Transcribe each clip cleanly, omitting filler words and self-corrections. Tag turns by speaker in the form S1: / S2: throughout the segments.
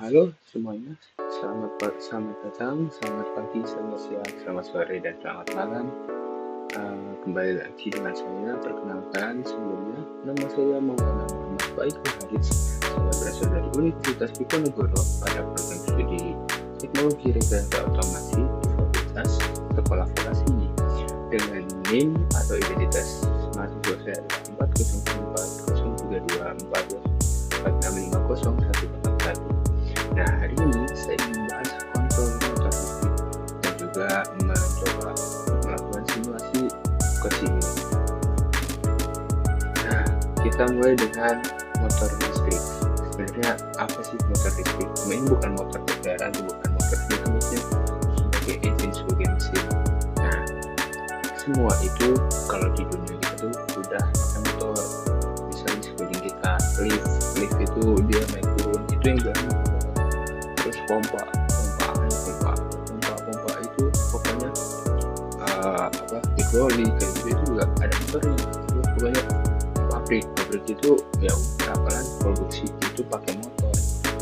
S1: Halo semuanya, selamat datang, selamat pagi, selamat siang, selamat sore, dan selamat malam. Kembali lagi dengan saya. Perkenalkan sebelumnya, nama saya Maulana Muhammad Faikul Haris. Saya berasal dari Universitas Diponegoro pada program studi Teknologi Rekayasa Otomasi di Fakultas Sekolah Vokasi dengan NIM atau identitas mahasiswa saya 40403244650. Nah, hari ini saya ingin membahas kontrol motor listrik dan juga mencoba melakukan simulasi kosi ini. Nah, kita mulai dengan motor listrik. Sebenarnya apa sih motor listrik? Ini bukan motor kendaraan, bukan motor mesinnya sebagai engine, sebagai mesin. Nah, semua itu kalau di dunia kita tuh udah pakai motor. Misalnya di sekeliling kita, lift itu dia naik turun, itu yang gampang. Terus pompa itu pokoknya hidrolik kayak gitu, itu juga ada motornya. Terus pokoknya pabrik itu ya bakalan produksi itu pakai motor.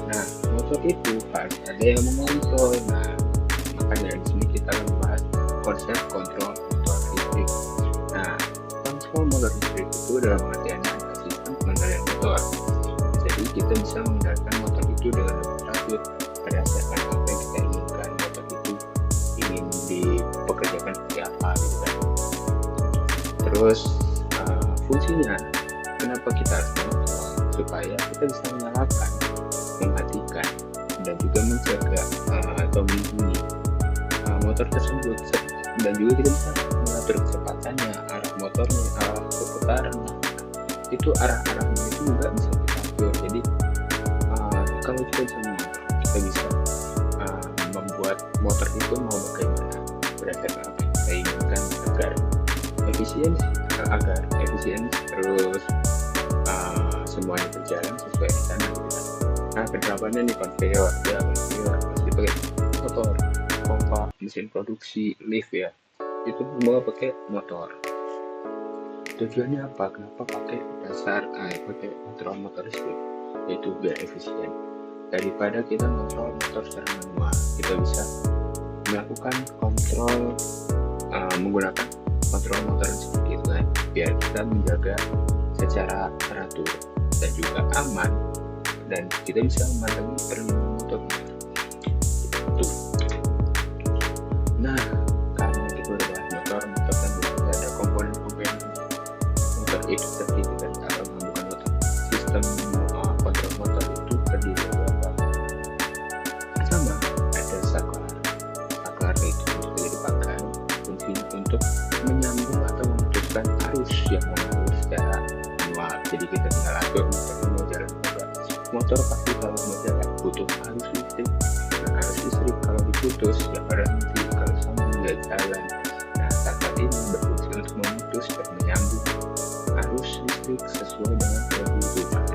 S1: Nah, motor itu harus ada yang mengontrol. Nah, makanya di sini kita akan membahas konsep kontrol motor listrik. Nah, kontrol motor listrik itu dalam pengertiannya adalah sistem pengendalian motor. Jadi kita bisa mengendalikan motor itu dengan lebih teratur berdasarkan apa yang kita inginkan. Motor itu ingin dipekerjakan seperti apa gitu kan. Terus fungsinya kenapa kita harus mengontrol, supaya kita bisa menyalakan, mematikan, dan juga menjaga atau melindungi motor tersebut, dan juga kita bisa mengatur kecepatannya, arah motornya, arah perputaran, itu arah-arahnya itu juga bisa kita atur. Jadi kalau kita bisa mengatur, kita bisa membuat motor itu mau bagaimana berdasarkan apa yang kita inginkan agar efisien, terus semuanya berjalan sesuai rencana gitu kan. Nah, penerapannya nih konveyor pasti pakai motor, pompa, mesin produksi, lift ya, itu semua pakai motor. Tujuannya apa? Kenapa pakai kontrol motor listrik? Yaitu biar efisien. Daripada kita kontrol motor secara manual, kita bisa melakukan kontrol menggunakan kontrol motor seperti itu kan, biar kita menjaga secara teratur dan juga aman, dan kita bisa memantau perlindungan motor itu. Nah, karena kita udah bahas motor kan juga ada komponen-komponen motor itu terdiri dari kalau menggunakan motor sistem kontrol motor itu terdiri dari apa? Pertama, ada saklar itu bisa dipakai fungsinya untuk menyambung atau memutuskan arus yang mengalir secara manual. Jadi kita tinggal atur motornya mau jalan apa. Motor pasti kalau mau jalan butuh arus listrik. Nah, arus listrik kalau diputus ya berhenti, kalau sambung ya jalan. Nah, saklar ini berfungsi untuk memutus dan menyambung arus listrik sesuai dengan kebutuhan.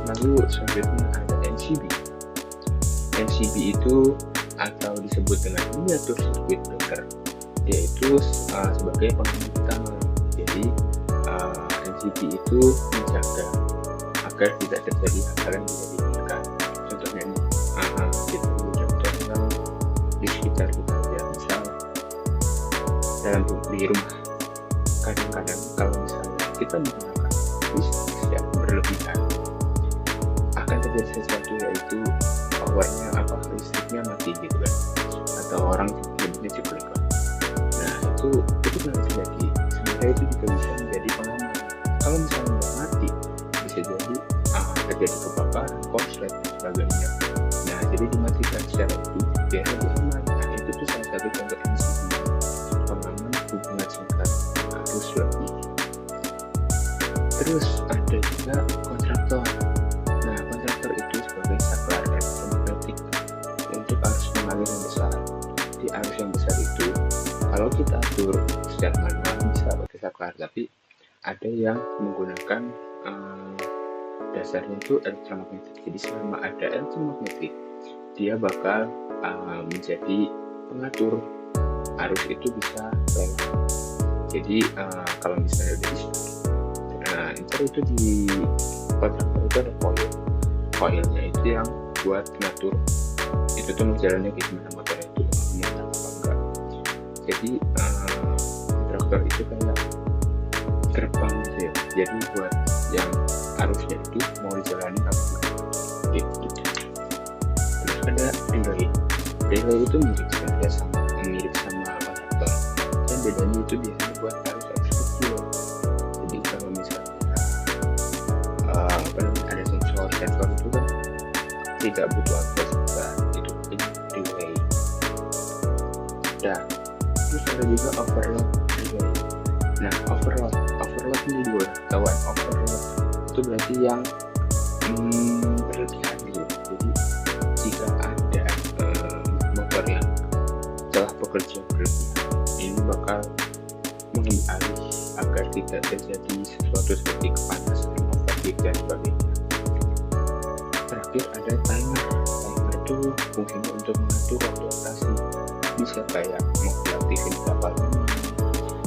S1: Lalu selanjutnya ada MCB. MCB itu atau disebut dengan miniatur circuit breaker, yaitu sebagai pengaman utama. Jadi MCB itu menjaga agar tidak terjadi hal yang tidak diinginkan. Contohnya ini kita punya contoh di sekitar kita ya, misal di rumah, kadang-kadang kalau misalnya kita menggunakan listrik yang berlebihan, akan terjadi sesuatu, yaitu powernya listriknya mati gitu kan, atau orang nyebutnya ciplek. Nah, itu pernah terjadi. Sebenarnya itu juga bisa menjadi pengaman. Kalau misalnya nggak mati, bisa jadi terjadi kebakaran, konslet dan sebagainya. Nah, jadi dimatikan secara itu biar lebih aman. Nah, itu tuh salah satu contoh MCB, pengaman hubungan singkat arus lebih. Terus ada juga kontraktor. Nah, kontraktor itu sebagai saklar elektromagnetik untuk arus mengalir yang besar. Di arus yang besar itu, kalau kita atur secara manual bisa pakai saklar, tapi ada yang menggunakan dasarnya itu elektromagnetik. Jadi selama ada elektromagnetik, dia bakal menjadi pengatur arus itu bisa lewat. Jadi kalau misalnya udah itu di kontraktor itu ada koilnya itu yang buat ngatur itu tuh jalannya gimana, motor itu nyetak apa enggak. Jadi kontraktor itu kayak gerbang gitu ya, jadi buat yang arusnya itu mau dijalani apa enggak gitu. Terus ada relay itu mirip sama kontraktor, dan bedanya itu biasanya buat arus kecil. Jadi kalau misalnya ada sensor itu kan tidak butuh akses besar, itu relay. Nah, terus ada juga overload relay. Nah, overload ini dua kawan. Overload itu berarti yang berlebihan gitu. Jadi jika ada motor yang telah bekerja berlebihan, ini bakal mengambil alih agar tidak terjadi sesuatu seperti kepanasan, overheat dan sebagainya. Terakhir ada timer itu fungsinya untuk mengatur waktu operasi, bisa kayak mau diaktifin berapa lama,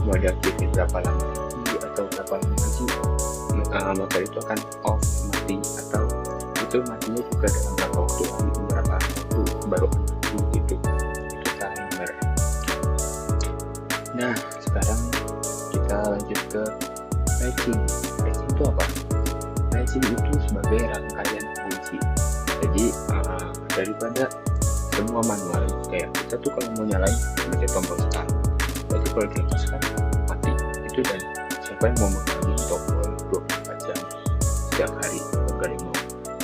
S1: mau diaktifin berapa lama lagi, atau berapa lama lagi motor itu akan off, mati, atau itu matinya juga dalam berapa waktu baru mati gitu. Itu timer. Nah, sekarang kita lanjut ke patching. Patching itu apa? Patching itu sebagai rangkaian fungsi. Jadi daripada semua manual, kayak kita tuh kalau mau nyalain mencet tombol start, jadi kalau dilepaskan mati itu, dan siapa yang mau megang tombol 24 jam setiap hari enggak mau.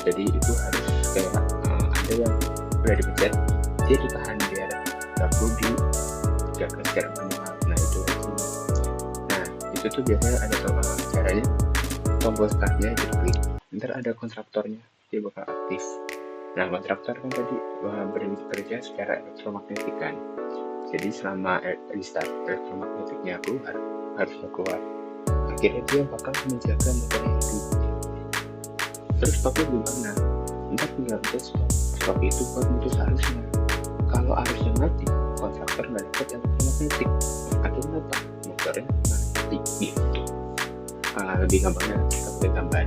S1: Jadi itu harus kayak ada yang udah dipencet dia ditahan biar nggak perlu dijaga secara manual. Nah itu tuh biasanya ada caranya, tombol startnya diklik, ntar ada kontraktornya, dia bakal aktif. Nah, kontraktor kan tadi bekerja secara elektromagnetik kan, jadi selama restart elektromagnetiknya harusnya keluar, akhirnya dia bakal menjaga motornya hidup. Terus stopnya gimana? Ntar tinggal stop itu buat mutus arusnya. Kalau arusnya mati, kontraktor nggak dapat elektromagnetik, artinya apa? Motornya mati gitu. Lebih gampangnya kita pakai gambar.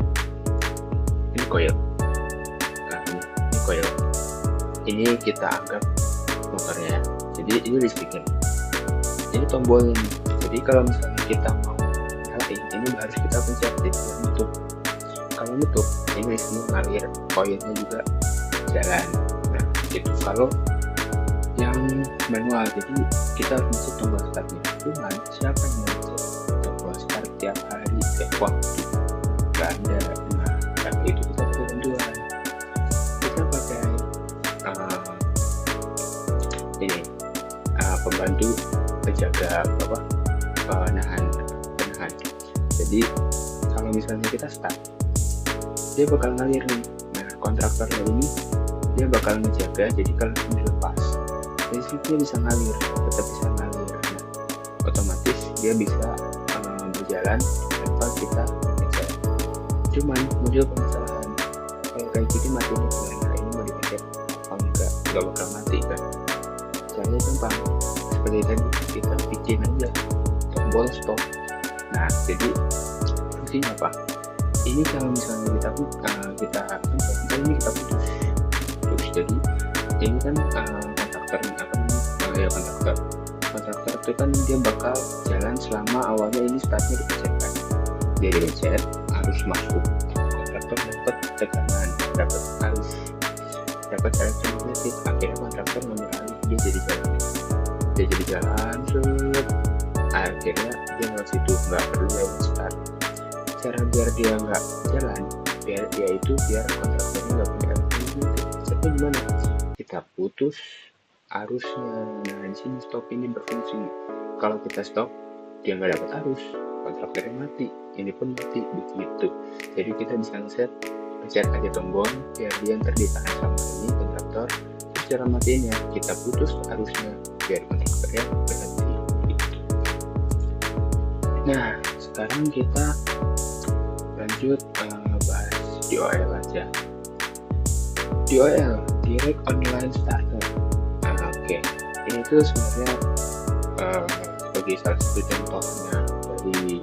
S1: Ini coil. Ini kita anggap motornya. Jadi ini listriknya. Ini tombolnya. Jadi kalau misalnya kita mau nyalain, ini harus kita pencet dia nutup. Kalau nutup, ini listriknya ngalir, koilnya juga jalan. Nah, itu kalau yang manual. Jadi kita harus mencet tombol startnya. Cuman siapa yang mencet tombol start tiap hari waktu? Gak ada. Nah, karena itu kita pakai bantuan. Kita pakai pembantu penjaga penahan. Jadi kalau misalnya kita start, dia bakal ngalir nih. Nah, kontraktornya ini dia bakal menjaga, jadi kalau dilepas listriknya bisa ngalir, tetap bisa ngalir. Nah, otomatis dia bisa berjalan tanpa kita pencet. Cuman muncul permasalahan, kalau kayak gini matinya gimana? Ini mau dipencet apa enggak bakal mati kan? Caranya gampang, seperti tadi kita bikin aja tombol stop. Nah, jadi fungsinya apa? Ini kalau misalnya kita misalnya kita putus, jadi ini kan kontraktor itu kan dia bakal jalan selama awalnya ini startnya dipencet kan, dia dipencet harus masuk, kontraktor dapat tekanan, dapat arus, dapat elektromagnetik, akhirnya kontraktor ngambil alih, dia jadi jalan akhirnya dia lewat situ, nggak perlu lewat start. Cara biar dia nggak jalan, biar kontraktornya nggak punya elektromagnetik, tapi gimana? Kita putus arusnya. Nah, di sini stop ini berfungsi. Kalau kita stop, dia nggak dapat arus, kontraktornya mati, ini pun mati begitu. Jadi kita bisa pencet aja tombol biar dia ditahan sama ini kontraktor. Terus cara matinya kita putus arusnya biar kontraktornya berhenti gitu. Nah, sekarang kita lanjut bahas DOL aja. DOL, Direct Online Starter. Oke. Ini tuh sebenarnya sebagai salah satu contohnya dari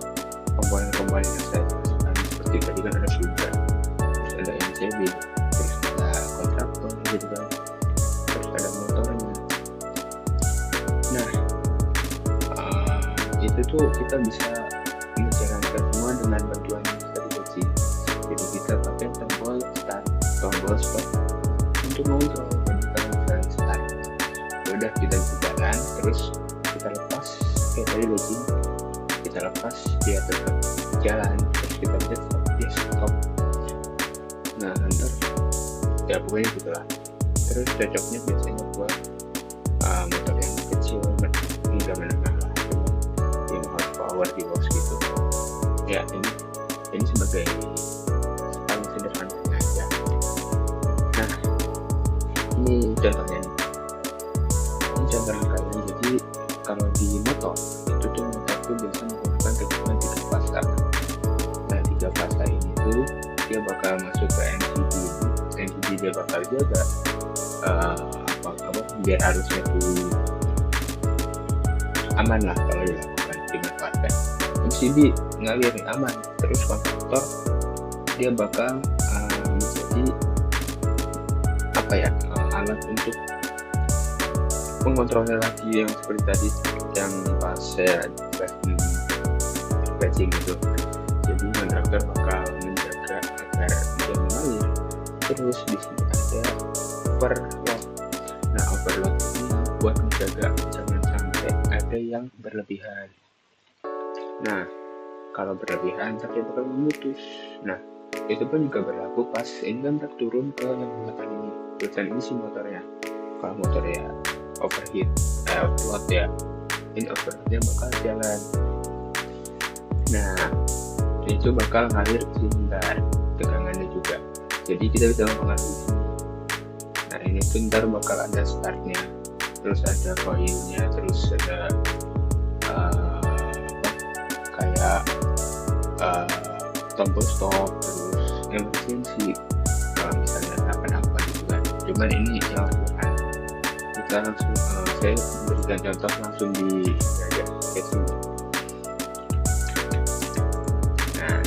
S1: komponen-komponen yang saya jelaskan. Seperti tadi kan ada sugar, terus ada MCB, terus ada kontraktor, gitu kan, terus ada motornya. Nah itu tuh kita bisa menjalankan semua dengan bantuan dari Gojek. Jadi kita pakai tombol start, tombol stop untuk mengontrol. Jadi kalau misalnya start, udah kita bisa jalan, terus kita lepas kayak tadi Gojek, kita lepas dia tetap jalan, terus kita pencet stop, dia stop. Nah ntar ya pokoknya gitulah. Terus cocoknya biasanya buat motor yang kecil, enggak menengah lah, yang horsepower di bawah gitu ya. Ini sebagai paling sederhananya aja. Nah ini contohnya nih, ini contoh rangkaian. Jadi kalau di motor itu tuh motor tuh biasa menggunakan tegangan 3 fasa. Nah 3 fasa ini tuh dia bakal masuk ke MCB, dia bakal jaga biar arusnya tuh aman lah kalau dilakukan dimanfaatkan. MCB ngalir aman, terus kontaktor dia bakal menjadi alat untuk mengontrolnya lagi, yang seperti tadi yang pas saya batching itu. Jadi kontraktor bakal menjaga agar dia mengalir. Terus di sini ada overload. Nah overload ini buat menjaga jangan sampai ada yang berlebihan. Nah kalau berlebihan tapi bakal memutus. Nah itu pun juga berlaku pas ini kan turun ke yang belakang ini. Tulisan ini sih motornya. Kalau motornya overheat, overload ya, ini overloadnya bakal jalan. Nah itu bakal ngalir sebentar tegangannya juga. Jadi kita bisa mempengaruhi sini. Nah ini tuh ntar bakal ada startnya, terus ada koilnya, terus ada kayak tombol stop, terus emergency kalau misalnya apa-apa gitu kan. Cuman ini yang lakukan kita langsung saya berikan contoh langsung di casing. Nah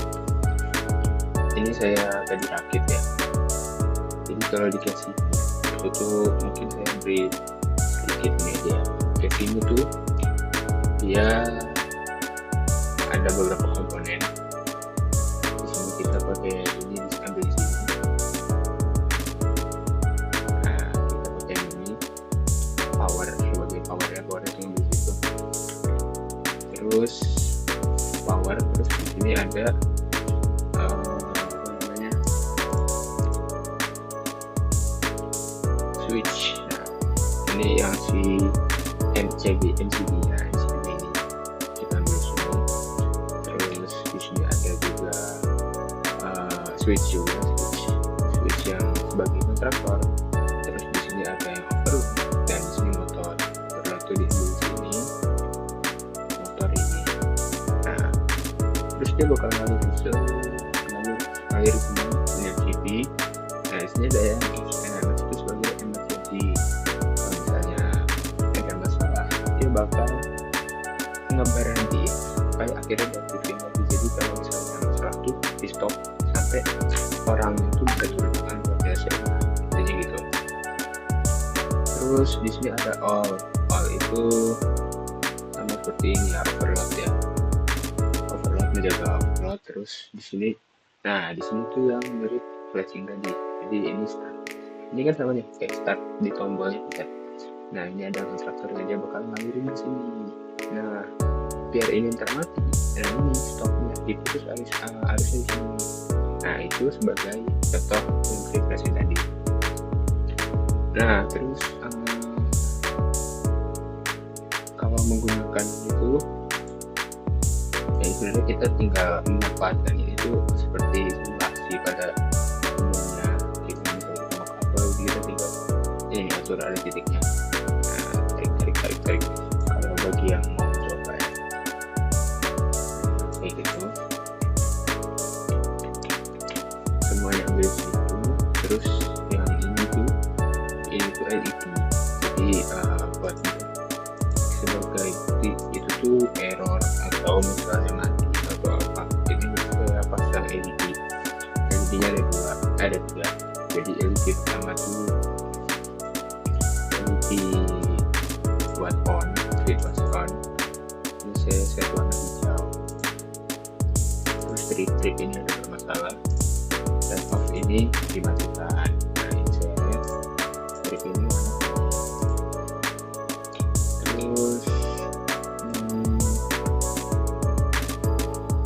S1: ini saya tadi rakit ya. Jadi kalau di casing itu tuh mungkin saya beri sedikit ini aja. Casing itu dia ada beberapa komponen. Di sini kita pakai ini, ambil di sini. Nah kita pakai ini power sebagai powernya itu di situ. Terus power, terus di sini ada switch. Nah ini yang si MCB nya, MCB ini kita ambil semua. Terus di sini ada juga switch yang sebagai kontraktor. Terus di sini ada yang overload, dan di sini motor overload itu di sini motor ini. Nah terus dia bakal ngalir semua MCB. Nah di sini ada yang itu sebagai emergency. Kalau misalnya ada masalah, dia bakal ngeberhentiin supaya akhirnya dapetin lagi. Jadi kalau misalnya masalah tuh di stop sampai orang itu bisa turunkan buat biasa, jadi gitu. Terus di sini ada all itu sama seperti ini ya, overload ya. Overload menjaga overload. Terus di sini, nah di sini tuh yang mirip flashing tadi. Jadi ini start. Ini kan sama nih kayak start di tombolnya kita. Nah ini ada kontraktornya, dia bakal ngalirin ke sini. Nah biar ini termati, dan ini stopnya diputus arusnya di sini. Nah itu sebagai contoh yang frequency tadi. Nah terus kalau menggunakan itu ya sebenarnya kita tinggal memanfaatkan itu seperti simulasi pada umumnya. Kita misalnya mau kabel, kita tinggal ini atur ada titiknya. Nah tarik. Kalau bagi yang mau coba ya kayak gitu, semuanya ambil situ. Terus yang ini tuh LED. Jadi buat sebagai itu tuh error atau misalnya mati atau apa, ini bisa pasang LED nya ada 3. Jadi LED pertama tuh set warna hijau. Terus trip ini ada bermasalah, dan off ini dimatikan. Nah, insert trip ini warna. Terus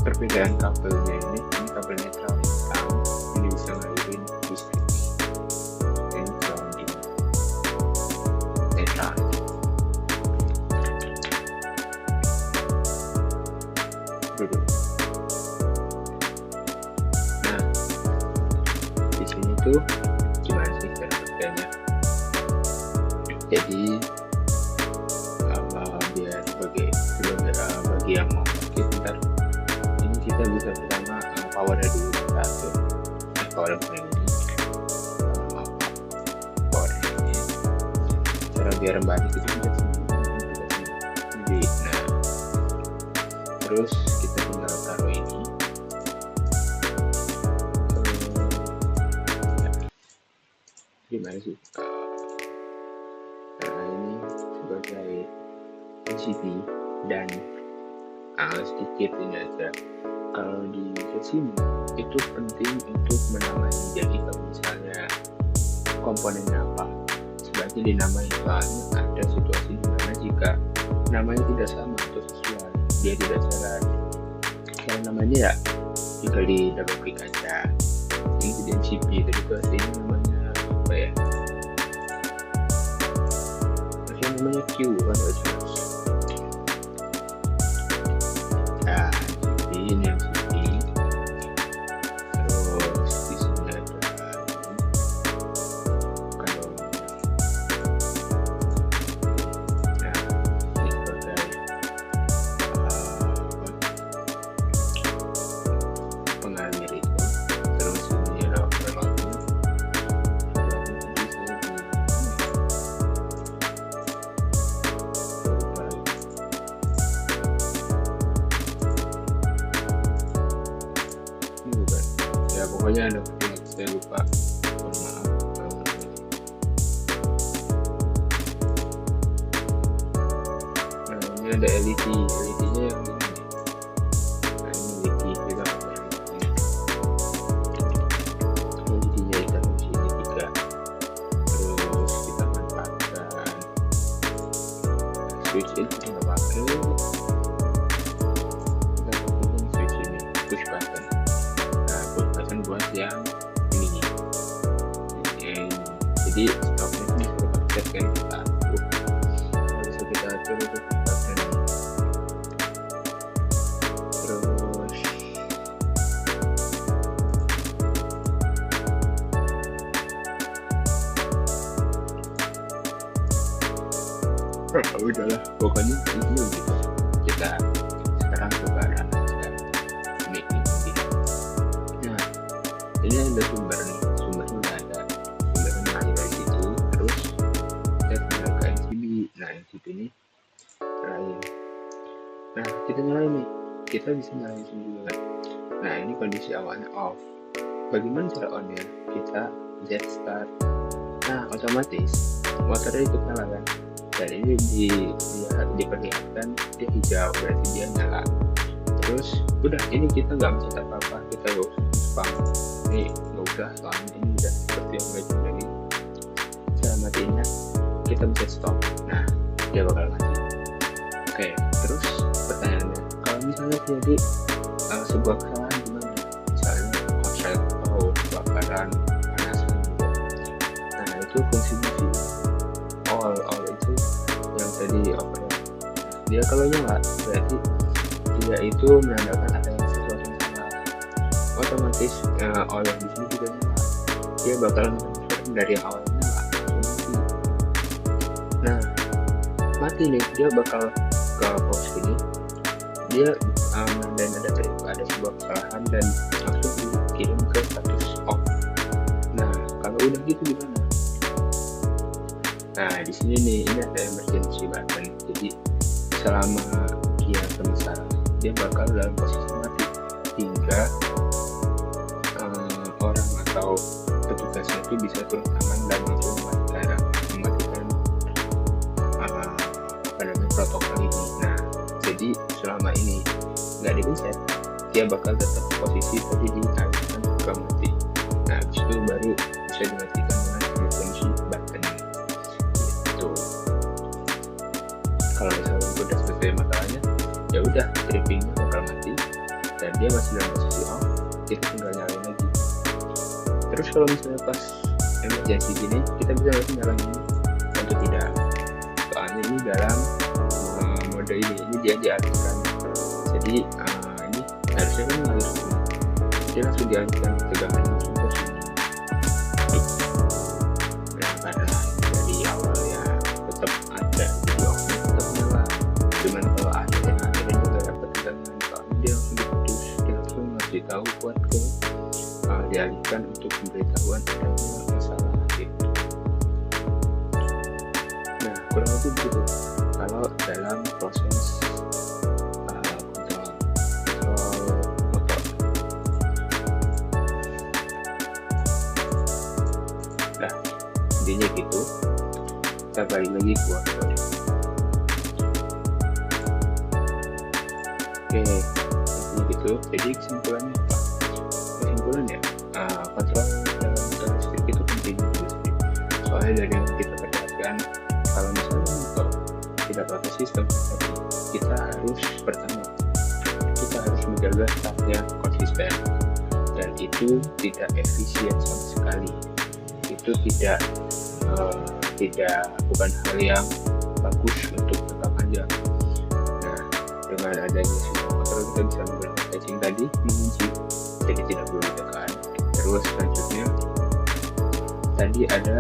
S1: perbedaan kabelnya ini kabel netral hitam, ini bisa ngalirin listrik. Ini grounding netral. Nah, di sini tuh gimana sih cara kerjanya? Jadi biar bagi yang mau pakai bentar, ini kita bisa pertama powernya dulu kita atur. Power ini cara biar rembang itu kita sini. Nah, terus kita tinggal taruh ini. Gimana sih? Nah, ini sebagai MCB dan sedikit ini aja. Kalau di sini itu penting untuk menamai. Jadi kalau misalnya komponennya apa, sebaiknya dinamai. Soalnya ada situasi dimana jika namanya tidak sama atau sesuai, dia tidak jalan. Yang namanya ya tinggal di double klik aja. Ini di MCB tadi tuh aslinya namanya apa ya? Aslinya namanya Q kan, jelas. Nah, ini MCB. Terus di sini ada kalau ini sebagai pengalir itu. Terus ini ada overloadnya. Ini bukan ya, pokoknya ada saya lupa, mohon maaf. Nah, ini ada LED nya yang ini. Nah, ini LED kita pakai LED nya kita fungsi tiga. Terus kita manfaatkan switch ini, kita nggak pakai. Kita pakai switch ini, push button. Nah, push button buat yang ini. Jadi stopnya ini bisa kita pencet kan, kita atur. Bisa kita atur itu button. Terus udahlah, pokoknya itu gitu. Kita sekarang coba run aja ini. Nah, ini ada sumber nih, sumbernya udah ada, sumbernya mengalir dari situ. Terus kita tinggal ke MCB. Nah, MCB ini nyalain. Nah, kita nyalain nih, kita bisa nyalain sini juga kan. Nah, ini kondisi awalnya off. Bagaimana cara on nya? Kita Z start. Nah, otomatis motornya ikut nyala kan. Dan ini diperlihatkan dia hijau, berarti dia nyala. Terus udah, ini kita nggak mencet apa-apa, kita nggak usah spam. Ini nggak usah, soalnya ini udah seperti yang gue tadi. Cara matiinnya kita mencet stop. Nah, dia bakal mati. Oke, terus pertanyaannya, kalau misalnya terjadi sebuah kesalahan gimana? Misalnya korslet atau kebakaran, panasan gitu. Nah, itu fungsinya sih all itu yang tadi overload. Dia kalau nyala berarti dia itu menandakan ada sesuatu yang salah. Otomatis all yang di sini juga nyala. Dia bakalan transfer dari yang awalnya nyala langsung mati. Nah, mati nih, dia bakal ke pause ini. Dia menandain ada sebuah kesalahan dan langsung dikirim ke status off. Nah, kalau udah gitu gimana? Nah, di sini nih, ini ada emergency button. Jadi selama dia bermasalah, dia bakal dalam posisi mati hingga orang atau petugasnya itu bisa turun tangan dan langsung mematikan protokol ini. Nah, jadi selama ini nggak dipencet, dia bakal tetap posisi tadi dialihkan ke mati. Nah habis itu baru bisa dimatikan dengan emergency button gitu. Kalau misalnya udah selesai masalahnya, ya udah trippingnya bakal mati dan dia masih dalam posisi off, kita tinggal nyalain lagi. Terus kalau misalnya pas emergency gini, kita bisa langsung nyalain ini atau tidak, soalnya ini dalam mode ini dia dialihkan. Jadi ini harusnya kan ngalir sini, dia langsung dialihkan tegangan langsung ke sini. Nah karena dari awal ya tetap ada di off-nya tetap nyala, cuman kalau akhirnya juga dapat tegangan, soalnya dia langsung diputus, dia langsung ngasih tahu buat ke dialihkan untuk pemberitahuan adanya masalah gitu. Nah kurang lebih begitu kalau dalam proses kontrol motor. Nah intinya gitu, kita balik lagi ke kode. Oke, intinya gitu. Jadi kesimpulannya apa? Kesimpulannya kontrol dalam motor listrik itu penting listrik. Soalnya dari yang kita perhatikan, kalau misalnya motor tidak pakai sistem tadi, kita harus pertama kita harus menjaga startnya konsisten, dan itu tidak efisien sama sekali. Itu bukan hal yang bagus untuk jangka panjang. Nah dengan adanya sistem motor kita bisa menggunakan catching tadi mengunci, jadi tidak perlu ditekan. Terus selanjutnya tadi ada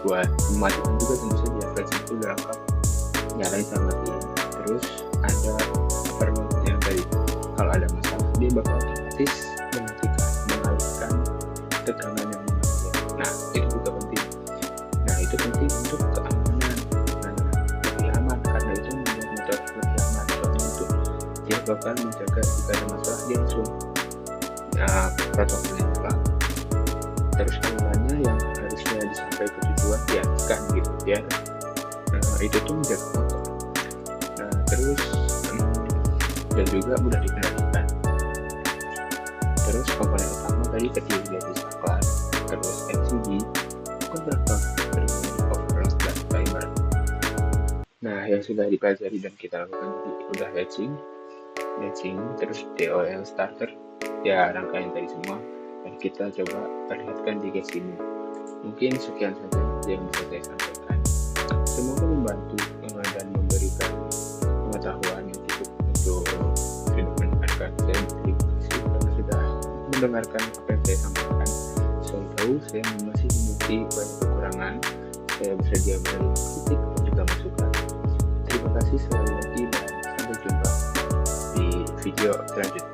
S1: buat mematikan juga tentu saja, catching itu udah lengkap, nyalain sama matiin. Terus ada overload yang tadi, kalau ada masalah dia bakal otomatis mematikan, mengalihkan tegangan yang mengalir. Nah itu juga penting. Nah itu penting untuk keamanan. Nah lebih aman, karena itu membuat motor lebih aman. Soalnya itu dia bakal menjaga jika ada masalah dia langsung protokolnya apa. Terus kalimatnya yang harusnya disampaikan ke tujuan dialihkan gitu ya. Itu tuh menjaga motor. Nah terus dan juga mudah dikendalikan. Terus komponen utama tadi terdiri dari saklar, terus MCB, konverter, overload dan timer. Nah yang sudah dipelajari dan kita lakukan tadi udah hatching, terus DOL starter, ya rangkaian tadi semua, dan kita coba perlihatkan di guys ini. Mungkin sekian saja yang bisa saya sampaikan. Semoga membantu dan memberikan pengetahuan yang cukup untuk mendengarkan. Saya terima kasih karena sudah mendengarkan apa yang saya sampaikan. Saya tahu saya masih memiliki banyak kekurangan. Saya bersedia menerima kritik dan juga masukan. Terima kasih sekali lagi dan sampai jumpa di video selanjutnya.